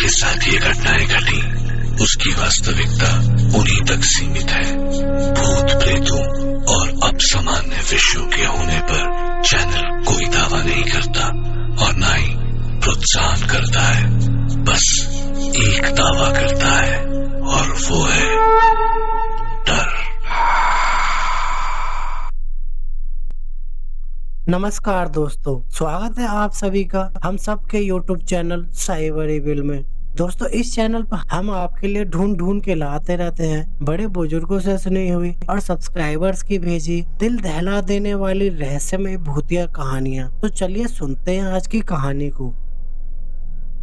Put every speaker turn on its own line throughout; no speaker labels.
जिसके साथ ये घटनाएं घटी उसकी वास्तविकता उन्हीं तक सीमित है। भूत प्रेतों और अपसामान्य विषयों के होने पर चैनल कोई दावा नहीं करता और ना ही प्रोत्साहन करता है, बस एक दावा करता है और वो है डर।
नमस्कार दोस्तों, स्वागत है आप सभी का हम सबके YouTube चैनल साइबर इविल में। दोस्तों, इस चैनल पर हम आपके लिए ढूंढ के लाते रहते हैं बड़े बुजुर्गों से सुनी हुई और सब्सक्राइबर्स की भेजी दिल दहला देने वाली रहस्यमय भूतिया कहानियां। तो चलिए सुनते हैं आज की कहानी को।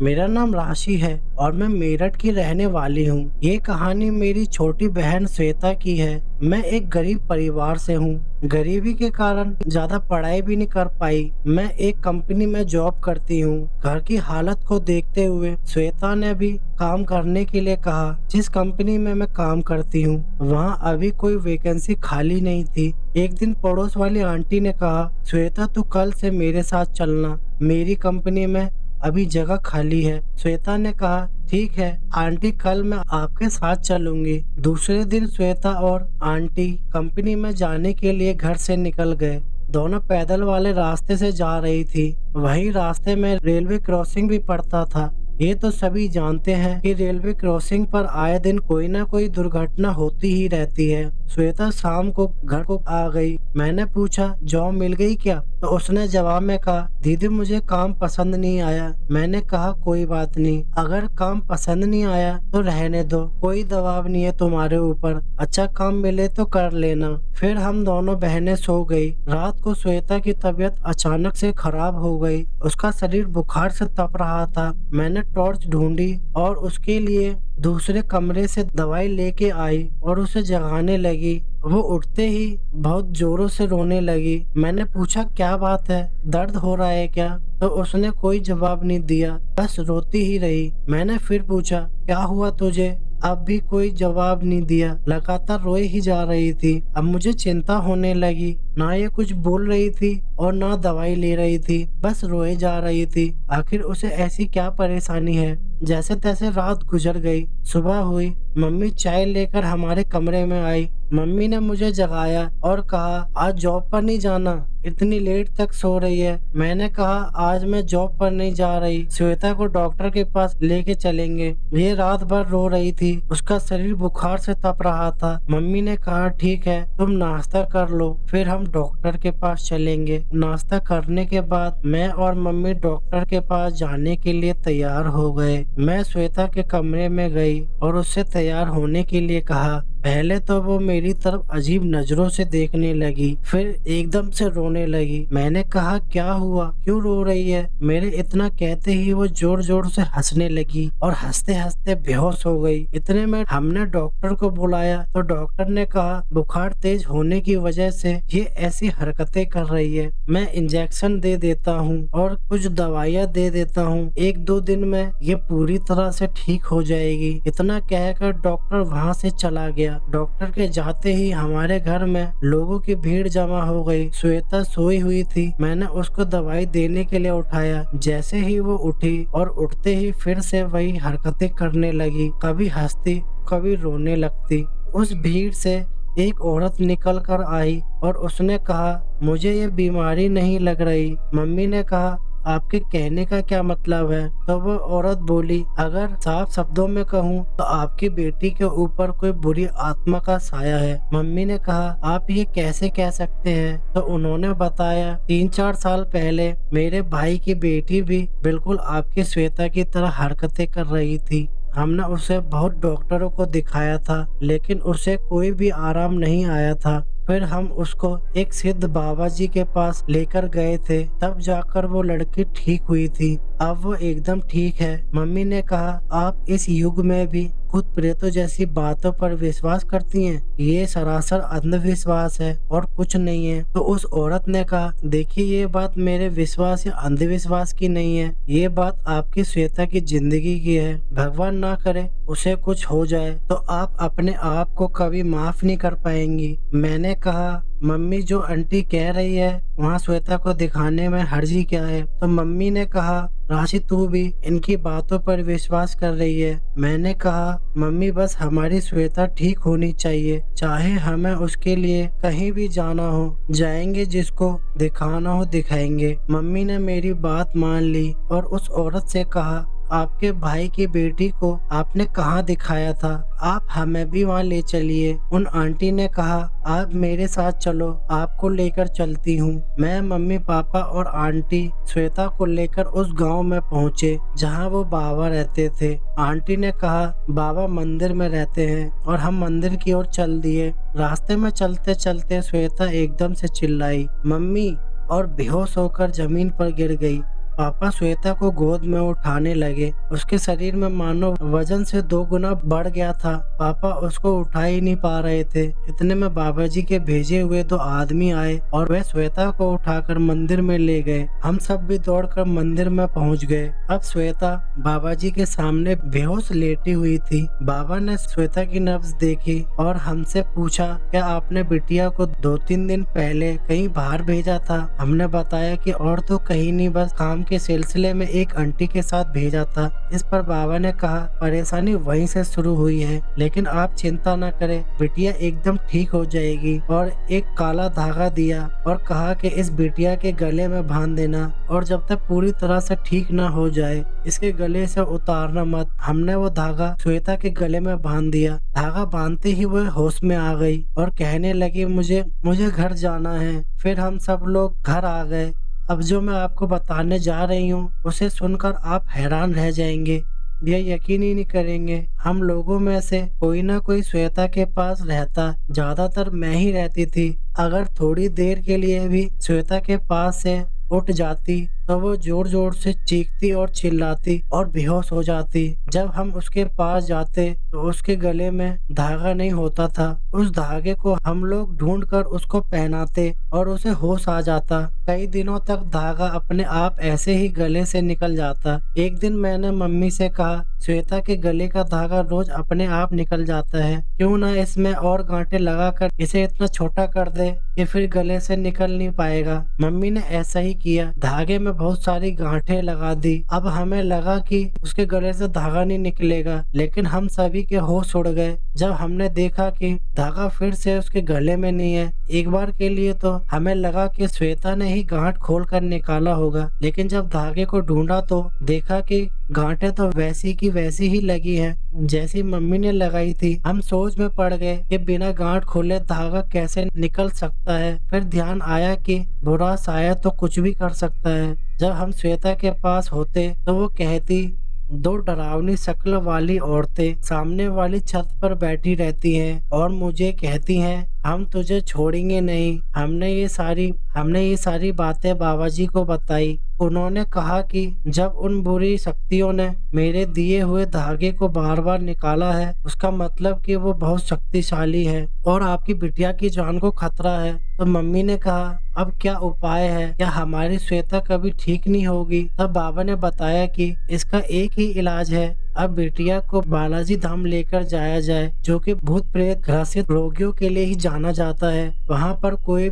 मेरा नाम राशि है और मैं मेरठ की रहने वाली हूँ। ये कहानी मेरी छोटी बहन श्वेता की है। मैं एक गरीब परिवार से हूँ। गरीबी के कारण ज्यादा पढ़ाई भी नहीं कर पाई। मैं एक कंपनी में जॉब करती हूँ। घर की हालत को देखते हुए श्वेता ने भी काम करने के लिए कहा। जिस कंपनी में मैं काम करती हूँ वहाँ अभी कोई वैकेंसी खाली नहीं थी। एक दिन पड़ोस वाली आंटी ने कहा, श्वेता तू कल से मेरे साथ चलना, मेरी कंपनी में अभी जगह खाली है। श्वेता ने कहा, ठीक है आंटी, कल मैं आपके साथ चलूंगी। दूसरे दिन श्वेता और आंटी कंपनी में जाने के लिए घर से निकल गए। दोनों पैदल वाले रास्ते से जा रही थी। वही रास्ते में रेलवे क्रॉसिंग भी पड़ता था। ये तो सभी जानते हैं कि रेलवे क्रॉसिंग पर आए दिन कोई ना कोई दुर्घटना होती ही रहती है। श्वेता शाम को घर को आ गई। मैंने पूछा, जॉब मिल गई क्या? तो उसने जवाब में कहा, दीदी मुझे काम पसंद नहीं आया। मैंने कहा, कोई बात नहीं, अगर काम पसंद नहीं आया तो रहने दो, कोई दबाव नहीं है तुम्हारे ऊपर, अच्छा काम मिले तो कर लेना। फिर हम दोनों बहनें सो गई। रात को श्वेता की तबीयत अचानक से खराब हो गई। उसका शरीर बुखार से तप रहा था। मैंने टॉर्च ढूंढी और उसके लिए दूसरे कमरे से दवाई लेके आई और उसे जगाने लगी। वो उठते ही बहुत जोरों से रोने लगी। मैंने पूछा, क्या बात है, दर्द हो रहा है क्या? तो उसने कोई जवाब नहीं दिया, बस रोती ही रही। मैंने फिर पूछा, क्या हुआ तुझे? अब भी कोई जवाब नहीं दिया, लगातार रोए ही जा रही थी। अब मुझे चिंता होने लगी। ना ये कुछ बोल रही थी और ना दवाई ले रही थी, बस रोए जा रही थी। आखिर उसे ऐसी क्या परेशानी है? जैसे तैसे रात गुजर गई। सुबह हुई, मम्मी चाय लेकर हमारे कमरे में आई। मम्मी ने मुझे जगाया और कहा, आज जॉब पर नहीं जाना, इतनी लेट तक सो रही है। मैंने कहा, आज मैं जॉब पर नहीं जा रही, श्वेता को डॉक्टर के पास लेके चलेंगे। ये रात भर रो रही थी, उसका शरीर बुखार से तप रहा था। मम्मी ने कहा, ठीक है तुम नाश्ता कर लो, फिर हम डॉक्टर के पास चलेंगे। नाश्ता करने के बाद मैं और मम्मी डॉक्टर के पास जाने के लिए तैयार हो गए। मैं श्वेता के कमरे में गई और उससे तैयार होने के लिए कहा। पहले तो वो मेरी तरफ अजीब नजरों से देखने लगी, फिर एकदम से रोने लगी। मैंने कहा, क्या हुआ, क्यों रो रही है? मेरे इतना कहते ही वो जोर जोर से हंसने लगी और हंसते हंसते बेहोश हो गई। इतने में हमने डॉक्टर को बुलाया तो डॉक्टर ने कहा, बुखार तेज होने की वजह से ये ऐसी हरकतें कर रही है। मैं इंजेक्शन दे देता हूँ और कुछ दवाइयाँ दे देता हूँ, 1-2 दिन में ये पूरी तरह से ठीक हो जाएगी। इतना कहकर डॉक्टर वहाँ से चला गया। डॉक्टर के जाते ही हमारे घर में लोगों की भीड़ जमा हो गई। श्वेता सोई हुई थी। मैंने उसको दवाई देने के लिए उठाया। जैसे ही वो उठी और उठते ही फिर से वही हरकतें करने लगी, कभी हंसती कभी रोने लगती। उस भीड़ से एक औरत निकल कर आई और उसने कहा, मुझे ये बीमारी नहीं लग रही। मम्मी ने कहा, आपके कहने का क्या मतलब है? तो वो औरत बोली, अगर साफ शब्दों में कहूँ तो आपकी बेटी के ऊपर कोई बुरी आत्मा का साया है। मम्मी ने कहा, आप ये कैसे कह सकते हैं? तो उन्होंने बताया, 3-4 साल पहले मेरे भाई की बेटी भी बिल्कुल आपकी श्वेता की तरह हरकतें कर रही थी। हमने उसे बहुत डॉक्टरों को दिखाया था, लेकिन उसे कोई भी आराम नहीं आया था। फिर हम उसको एक सिद्ध बाबा जी के पास लेकर गए थे, तब जाकर वो लड़की ठीक हुई थी। अब वो एकदम ठीक है। मम्मी ने कहा, आप इस युग में भी भूत प्रेतों जैसी बातों पर विश्वास करती हैं? ये सरासर अंधविश्वास है और कुछ नहीं है। तो उस औरत ने कहा, देखिए ये बात मेरे विश्वास या अंधविश्वास की नहीं है, ये बात आपकी श्वेता की जिंदगी की है। भगवान ना करे उसे कुछ हो जाए तो आप अपने आप को कभी माफ नहीं कर पाएंगी। मैंने कहा, मम्मी जो आंटी कह रही है वहाँ श्वेता को दिखाने में हर्जी क्या है? तो मम्मी ने कहा, राशि तू भी इनकी बातों पर विश्वास कर रही है। मैंने कहा, मम्मी बस हमारी श्वेता ठीक होनी चाहिए, चाहे हमें उसके लिए कहीं भी जाना हो जाएंगे, जिसको दिखाना हो दिखाएंगे। मम्मी ने मेरी बात मान ली और उस औरत से कहा, आपके भाई की बेटी को आपने कहाँ दिखाया था? आप हमें भी वहाँ ले चलिए। उन आंटी ने कहा, आप मेरे साथ चलो, आपको लेकर चलती हूँ। मैं, मम्मी, पापा और आंटी श्वेता को लेकर उस गांव में पहुँचे जहाँ वो बाबा रहते थे। आंटी ने कहा, बाबा मंदिर में रहते हैं, और हम मंदिर की ओर चल दिए। रास्ते में चलते चलते श्वेता एकदम से चिल्लाई, मम्मी, और बेहोश होकर जमीन पर गिर गई। पापा श्वेता को गोद में उठाने लगे। उसके शरीर में मानो वजन से 2 गुना बढ़ गया था। पापा उसको उठा ही नहीं पा रहे थे। इतने में बाबा जी के भेजे हुए 2 आदमी आए और वह श्वेता को उठाकर मंदिर में ले गए। हम सब भी दौड़कर मंदिर में पहुंच गए। अब श्वेता बाबा जी के सामने बेहोश लेटी हुई थी। बाबा ने श्वेता की नब्ज देखी और हमसे पूछा, क्या आपने बिटिया को 2-3 दिन पहले कहीं बाहर भेजा था? हमने बताया कि और तो कहीं नहीं, बस काम के सिलसिले में एक आंटी के साथ भेजा था। इस पर बाबा ने कहा, परेशानी वहीं से शुरू हुई है, लेकिन आप चिंता न करें, बिटिया एकदम ठीक हो जाएगी। और एक काला धागा दिया और कहा कि इस बिटिया के गले में बांध देना, और जब तक पूरी तरह से ठीक न हो जाए इसके गले से उतारना मत। हमने वो धागा श्वेता के गले में बांध दिया। धागा बांधते ही वह होश में आ गई और कहने लगी, मुझे घर जाना है। फिर हम सब लोग घर आ गए। अब जो मैं आपको बताने जा रही हूँ उसे सुनकर आप हैरान रह जाएंगे, यह यकीन ही नहीं करेंगे। हम लोगों में से कोई ना कोई श्वेता के पास रहता, ज्यादातर मैं ही रहती थी। अगर थोड़ी देर के लिए भी श्वेता के पास से उठ जाती तो वो जोर जोर से चीखती और चिल्लाती और बेहोश हो जाती। जब हम उसके पास जाते तो उसके गले में धागा नहीं होता था। उस धागे को हम लोग ढूंढकर उसको पहनाते और उसे होश आ जाता। कई दिनों तक धागा अपने आप ऐसे ही गले से निकल जाता। एक दिन मैंने मम्मी से कहा, श्वेता के गले का धागा रोज अपने आप निकल जाता है, क्यों ना इसमें और गांठें लगाकर इसे इतना छोटा कर दे कि फिर गले से निकल नहीं पाएगा। मम्मी ने ऐसा ही किया, धागे में बहुत सारी गांठें लगा दी। अब हमें लगा कि उसके गले से धागा नहीं निकलेगा, लेकिन हम सभी के होश उड़ गए जब हमने देखा कि धागा फिर से उसके गले में नहीं है। एक बार के लिए तो हमें लगा कि श्वेता ने ही गांठ खोलकर निकाला होगा, लेकिन जब धागे को ढूंढा तो देखा कि गांठें तो वैसी की वैसी ही लगी हैं जैसी मम्मी ने लगाई थी। हम सोच में पड़ गए कि बिना गांठ खोले धागा कैसे निकल सकता है। फिर ध्यान आया कि बुरा साया तो कुछ भी कर सकता है। जब हम श्वेता के पास होते तो वो कहती, 2 डरावनी शक्ल वाली औरतें सामने वाली छत पर बैठी रहती हैं और मुझे कहती हैं, हम तुझे छोड़ेंगे नहीं। हमने ये सारी बातें बाबा जी को बताई। उन्होंने कहा कि जब उन बुरी शक्तियों ने मेरे दिए हुए धागे को बार बार निकाला है, उसका मतलब कि वो बहुत शक्तिशाली है और आपकी बिटिया की जान को खतरा है। तो मम्मी ने कहा, अब क्या उपाय है? क्या हमारी श्वेता कभी ठीक नहीं होगी? तब बाबा ने बताया कि इसका एक ही इलाज है, अब बिटिया को बालाजी धाम लेकर जाया जाए, जो कि भूत प्रेत ग्रसित रोगियों के लिए ही जाना जाता है। वहाँ पर कोई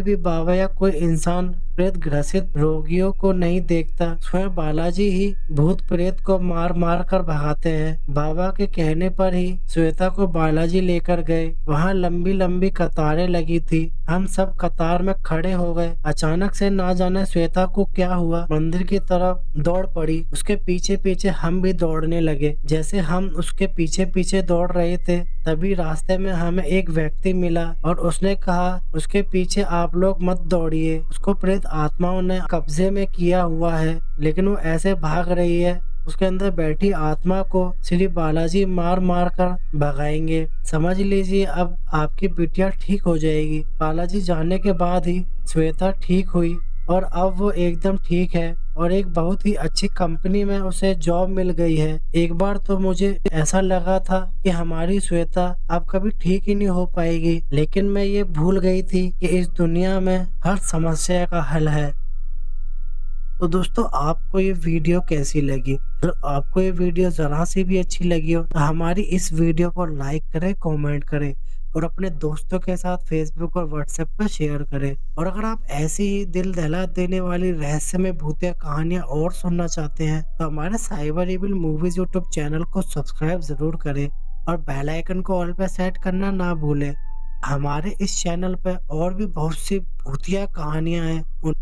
भी बाबा या कोई इंसान प्रेत ग्रसित रोगियों को नहीं देखता। स्वयं बालाजी ही भूत प्रेत को मार मार कर भगाते हैं। बाबा के कहने पर ही श्वेता को बालाजी लेकर गए। वहाँ लंबी लंबी कतारें लगी थी। हम सब कतार में खड़े हो गए। अचानक से ना जाने श्वेता को क्या हुआ, मंदिर की तरफ दौड़ पड़ी। उसके पीछे पीछे हम भी दौड़ने लगे। जैसे हम उसके पीछे पीछे दौड़ रहे थे, तभी रास्ते में हमें एक व्यक्ति मिला और उसने कहा, उसके पीछे आप लोग मत दौड़िए, उसको प्रेत आत्माओं ने कब्जे में किया हुआ है, लेकिन वो ऐसे भाग रही है, उसके अंदर बैठी आत्मा को श्री बालाजी मार मार कर भगाएंगे। समझ लीजिए अब आपकी बिटिया ठीक हो जाएगी। बालाजी जाने के बाद ही श्वेता ठीक हुई और अब वो एकदम ठीक है और एक बहुत ही अच्छी कंपनी में उसे जॉब मिल गई है। एक बार तो मुझे ऐसा लगा था कि हमारी श्वेता अब कभी ठीक ही नहीं हो पाएगी, लेकिन मैं ये भूल गई थी कि इस दुनिया में हर समस्या का हल है। तो दोस्तों आपको ये वीडियो कैसी लगी? अगर आपको ये वीडियो ज़रा सी भी अच्छी लगी हो तो हमारी इस वीडियो को लाइक करें, कमेंट करें और अपने दोस्तों के साथ फेसबुक और व्हाट्सएप पर शेयर करें। और अगर आप ऐसी ही दिल दहला देने वाली रहस्यमय भूतिया कहानियाँ और सुनना चाहते हैं तो हमारे cyber evil movies YouTube channel को सब्सक्राइब ज़रूर करें और बेल आइकन को ऑल पे सेट करना ना भूलें। हमारे इस चैनल पे और भी बहुत सी भूतिया कहानियाँ हैं।